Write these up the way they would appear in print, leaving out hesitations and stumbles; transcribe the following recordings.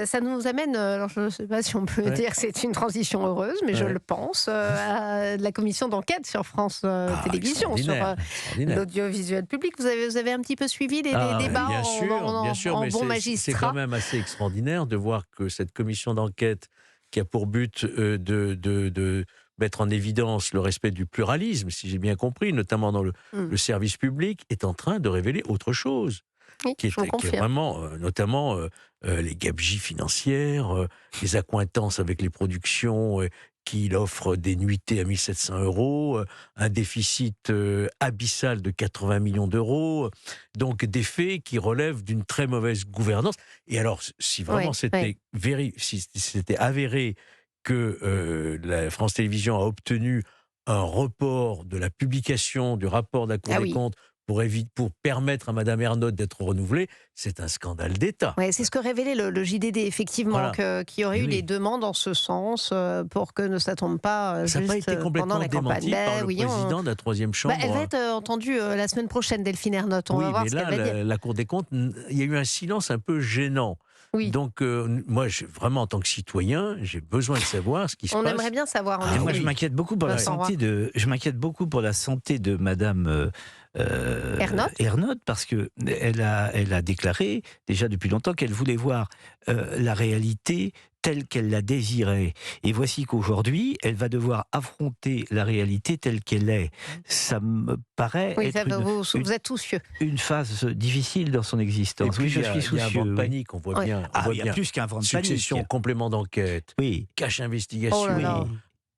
Ça nous amène, alors je ne sais pas si on peut Ouais. dire que c'est une transition heureuse, mais je Ouais. le pense, à la commission d'enquête sur France Télévisions, sur Extraordinaire, extraordinaire. l'audiovisuel public. Vous avez un petit peu suivi les Ah, débats bien sûr, en mais bon c'est quand magistrat? même assez extraordinaire de voir que cette commission d'enquête qui a pour but de mettre en évidence le respect du pluralisme, si j'ai bien compris, notamment dans Mmh. le service public, est en train de révéler autre chose. Oui, je vous Qui est confirme. vraiment, notamment, les gabegies financières, les accointances avec les productions, qu'il offre des nuitées à 1 700 €, un déficit, abyssal de 80 millions d'euros, donc des faits qui relèvent d'une très mauvaise gouvernance. Et alors, si vraiment Oui, oui. si c'était avéré que, la France Télévisions a obtenu un report de la publication du rapport de la Cour Ah des oui. comptes pour permettre à madame Ernotte d'être renouvelée, c'est un scandale d'État. Ouais, c'est ce que révélait le JDD, effectivement, Voilà. qu'il y aurait Et eu des oui. demandes en ce sens, pour que ça tombe pas Ça n'a pas juste été pendant complètement la campagne. démenti par Ben le oui, président de la 3e elle va chambre. être entendue la semaine prochaine, Delphine Ernotte. On va Oui, voir mais ce qu'elle là, va dire. la Cour des comptes, il y a eu un silence un peu gênant. Oui, Donc, moi, vraiment, en tant que citoyen, j'ai besoin de savoir ce qui se on passe. aimerait bien savoir, en Ah Et moi, effet. je oui. m'inquiète beaucoup pour la Vincent Roy. santé je m'inquiète beaucoup pour la santé de Madame Ernotte. Ernotte, parce que elle a déclaré déjà depuis longtemps qu'elle voulait voir la réalité telle qu'elle la désirait. Et voici qu'aujourd'hui, elle va devoir affronter la réalité telle qu'elle est. Ça me paraît Oui, être vous êtes soucieux. une phase difficile dans son Et existence. puis, Oui, je il y a suis il y a un soucieux. vent de Oui. panique, on voit Ouais. bien. On Ah, voit il y a bien. plus qu'un vent de Succession, panique. complément d'enquête, Oui, cache Oh là investigation, là. oui,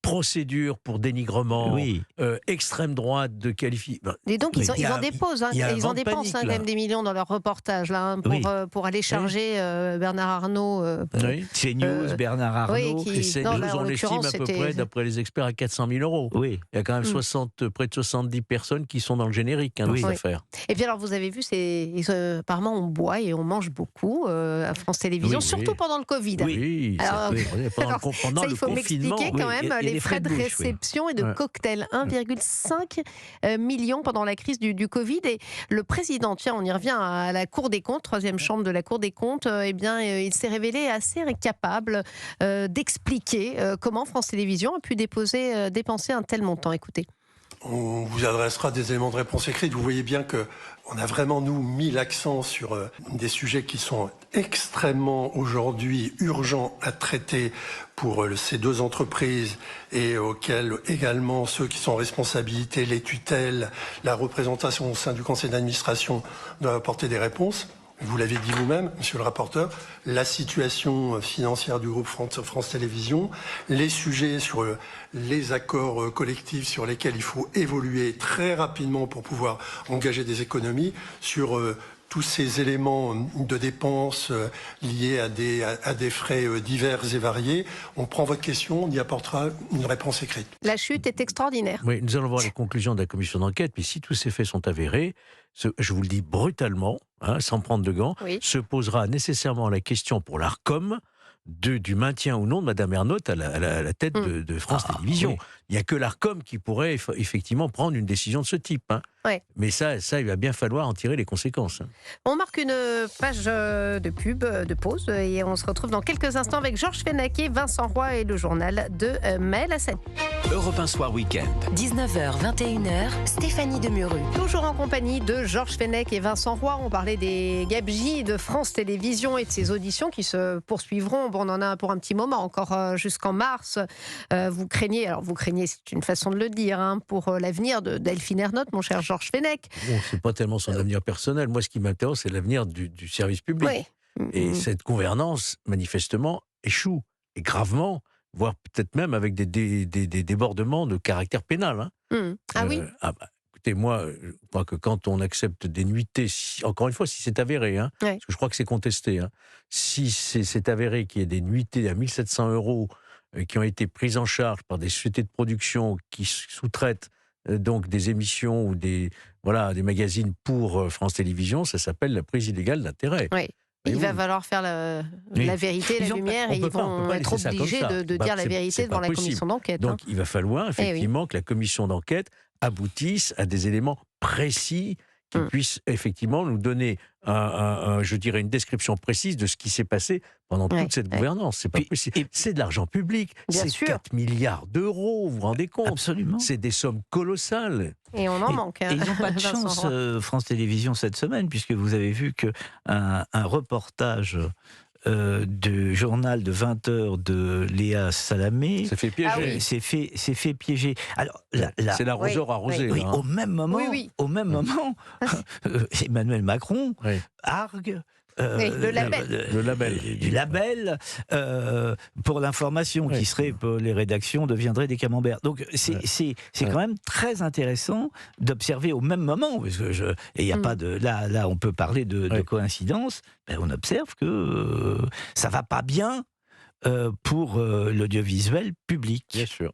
procédure pour dénigrement, oui. extrême droite de qualifier. Et donc, Oui. ils en déposent, hein, Il y a un ils en vent de dépensent panique, quand là. même des millions dans leur reportage, là, hein, Oui. pour aller Oui. charger Bernard Arnault. Oui. CNews, Bernard Oui, Arnault. Et non, CNews, là, en on l'estime l'occurrence, à peu c'était. près, d'après les experts, à 400 000 €. Oui, Il y a quand même près de 70 personnes qui sont dans le générique, dans Oui. cette Oui. affaire. Et puis alors, vous avez vu, apparemment, on boit et on mange beaucoup à France Télévisions, Oui, surtout oui. pendant le Covid. Oui. Oui, c'est Alors, extraordinaire. Pendant alors, pendant ça, le il faut confinement. m'expliquer quand oui, même il y a les des frais de bouche, oui. réception et de Ouais. cocktails. 1,5 million pendant la crise du Covid. Et le président, tiens, on y revient à la Cour des comptes, 3e chambre de la Cour des comptes, eh bien, il s'est révélé assez incapable d'expliquer comment France Télévisions a pu dépenser un tel montant. Écoutez. On vous adressera des éléments de réponse écrite. Vous voyez bien que on a vraiment, nous, mis l'accent sur des sujets qui sont extrêmement, aujourd'hui, urgents à traiter pour ces deux entreprises et auxquels également ceux qui sont en responsabilité, les tutelles, la représentation au sein du conseil d'administration doivent apporter des réponses. Vous l'avez dit vous-même, monsieur le rapporteur, la situation financière du groupe France Télévisions, les sujets sur les accords collectifs sur lesquels il faut évoluer très rapidement pour pouvoir engager des économies, sur tous ces éléments de dépenses liés à des frais divers et variés. On prend votre question, on y apportera une réponse écrite. La chute est extraordinaire. Oui, nous allons voir les conclusions de la commission d'enquête, mais si tous ces faits sont avérés, je vous le dis brutalement, sans prendre de gants, Oui. se posera nécessairement la question pour l'ARCOM du maintien ou non de Mme Ernotte à la tête de France Télévisions. oui. Il n'y a que l'ARCOM qui pourrait effectivement prendre une décision de ce type. Ouais. Mais ça, il va bien falloir en tirer les conséquences. On marque une page de pub, de pause, et on se retrouve dans quelques instants avec Georges Fenech et Vincent Roy et le journal de Maël Hassani. Europe 1 Soir Week-end. 19h, 21h, Stéphanie Demuru. Toujours en compagnie de Georges Fenech et Vincent Roy. On parlait des gabegies de France Télévisions et de ses auditions qui se poursuivront. Bon, on en a pour un petit moment, encore jusqu'en mars. Vous craignez, c'est une façon de le dire, pour l'avenir de Delphine Ernotte, mon cher Georges Fenech. Bon, c'est pas tellement son avenir personnel. Moi, ce qui m'intéresse, c'est l'avenir du service public. Oui. Et cette gouvernance, manifestement, échoue. Et gravement, voire peut-être même avec des débordements de caractère pénal. Ah oui. Écoutez, moi, je crois que quand on accepte des nuitées, encore une fois, si c'est avéré, parce que je crois que c'est contesté, si c'est avéré qu'il y ait des nuitées à 1 700 € qui ont été prises en charge par des sociétés de production qui sous-traitent donc des émissions ou des magazines pour France Télévisions, ça s'appelle la prise illégale d'intérêt. Oui. Il va falloir faire la vérité, la lumière, et ils vont être obligés de dire la vérité devant la commission d'enquête. Donc il va falloir effectivement que la commission d'enquête aboutisse à des éléments précis qui puisse effectivement nous donner, je dirais, une description précise de ce qui s'est passé pendant toute cette gouvernance. C'est pas possible. C'est de l'argent public. C'est 4 milliards d'euros, vous vous rendez compte? Absolument. C'est des sommes colossales. Et on en manque. Et ils n'ont pas de chance, France Télévisions, cette semaine, puisque vous avez vu qu'un reportage du journal de 20 heures de Léa Salamé s'est fait piéger. s'est fait piéger. Alors, c'est l'arroseur arrosé. Oui, là, hein. au même moment, Emmanuel Macron argue le label. Du label pour l'information qui serait pour les rédactions deviendrait des camemberts. Donc c'est quand même très intéressant d'observer au même moment, parce que et il y a pas de là on peut parler de coïncidence. Ben, on observe que ça va pas bien pour l'audiovisuel public. Bien sûr.